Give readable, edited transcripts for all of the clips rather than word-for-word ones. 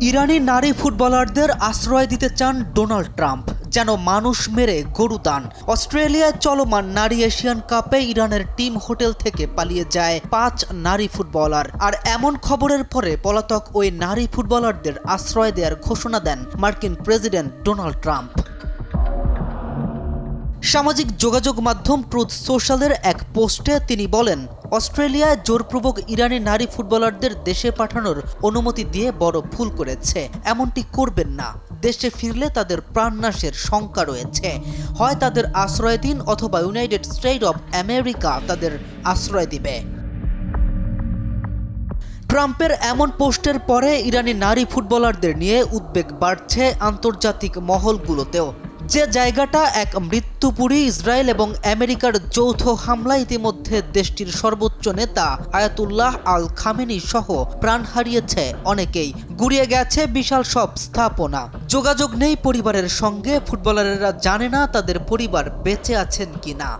ইরানি নারী ফুটবলারদের আশ্রয় দিতে চান ডোনাল্ড ট্রাম্প, যেন মানুষ মেরে গরু দান। অস্ট্রেলিয়ায় চলমান নারী এশিয়ান কাপে ইরানের টিম হোটেল থেকে পালিয়ে যায় 5 নারী ফুটবলার। আর এমন খবরের পরে পলাতক ওই নারী ফুটবলারদের আশ্রয় দেওয়ার ঘোষণা দেন মার্কিন প্রেসিডেন্ট ডোনাল্ড ট্রাম্প। সামাজিক যোগাযোগ মাধ্যম ট্রুথ সোশ্যালের এক পোস্টে তিনি বলেন, অস্ট্রেলিয়ায় জোরপূর্বক ইরানি নারী ফুটবলারদের দেশে পাঠানোর অনুমতি দিয়ে বড় ভুল করেছে। এমনটি করবেন না। দেশে ফিরলে তাদের প্রাণনাশের শঙ্কা রয়েছে। হয় তাদের আশ্রয় দিন অথবা ইউনাইটেড স্টেট অব আমেরিকা তাদের আশ্রয় দিবে। ট্রাম্পের এমন পোস্টের পরে ইরানি নারী ফুটবলারদের নিয়ে উদ্বেগ বাড়ছে আন্তর্জাতিক মহলগুলোতেও। যে জায়গাটা এক মৃত্যুপুরী, ইসরায়েল এবং আমেরিকার যৌথ হামলায় ইতিমধ্যে দেশটির সর্বোচ্চ নেতা আয়াতুল্লাহ আল খামেনি সহ প্রাণ হারিয়েছে অনেকেই। গুড়িয়ে গেছে বিশাল সব স্থাপনা। যোগাযোগ নেই পরিবারের সঙ্গে। ফুটবলাররা জানে না তাদের পরিবার বেঁচে আছেন কিনা।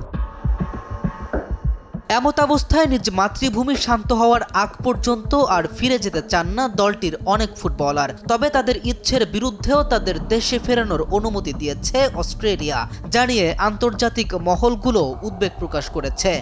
এমতাবস্থায় নিজ মাতৃভূমি শান্ত হওয়ার আগ পর্যন্ত আর ফিরে যেতে চান না দলটির অনেক ফুটবলার। তবে তাদের ইচ্ছের বিরুদ্ধেও তাদের দেশে ফেরানোর অনুমতি দিয়েছে অস্ট্রেলিয়া, জানিয়ে আন্তর্জাতিক মহলগুলো উদ্বেগ প্রকাশ করেছে।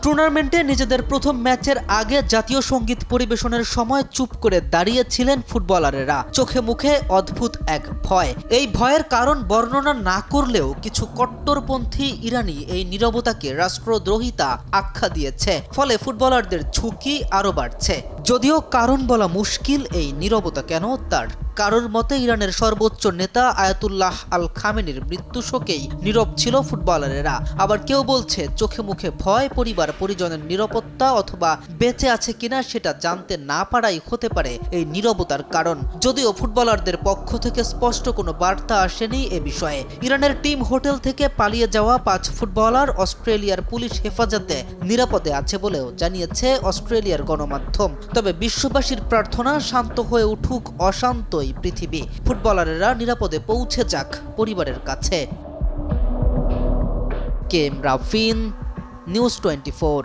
টুর্নামেন্টে নিজেদের প্রথম ম্যাচের আগে জাতীয় সঙ্গীত পরিবেশনের সময় চুপ করে দাঁড়িয়েছিলেন ফুটবলারেরা। চোখে মুখে অদ্ভুত এক ভয়। এই ভয়ের কারণ বর্ণনা না করলেও কিছু কট্টরপন্থী ইরানি এই নীরবতাকে রাষ্ট্রদ্রোহিতা আখ্যা দিয়েছে। ফলে ফুটবলারদের ঝুঁকি আরও বাড়ছে। যদিও কারণ বলা মুশকিল এই নীরবতা কেন তার। কারোর মতে ইরানের সর্বোচ্চ নেতা আয়াতুল্লাহ আল খামেনির মৃত্যু শোকেই নীরব ছিল ফুটবলারেরা। আবার কেউ বলছে চোখে মুখে ভয়, পরিবার পরিজনের নিরাপত্তা অথবা বেঁচে আছে কিনা সেটা জানতে না পারাই হতে পারে এই নীরবতার কারণ। যদিও ফুটবলারদের পক্ষ থেকে স্পষ্ট কোনো বার্তা আসেনি এ বিষয়ে। ইরানের টিম হোটেল থেকে পালিয়ে যাওয়া 5 ফুটবলার অস্ট্রেলিয়ার পুলিশ হেফাজতে নিরাপদে আছে বলেও জানিয়েছে অস্ট্রেলিয়ার গণমাধ্যম। তবে বিশ্ববাসীর প্রার্থনা শান্ত হয়ে উঠুক অশান্তই পৃথিবী, ফুটবলারেরা নিরাপদে পৌঁছে যাক পরিবারের কাছে। K M Rafin, news 24।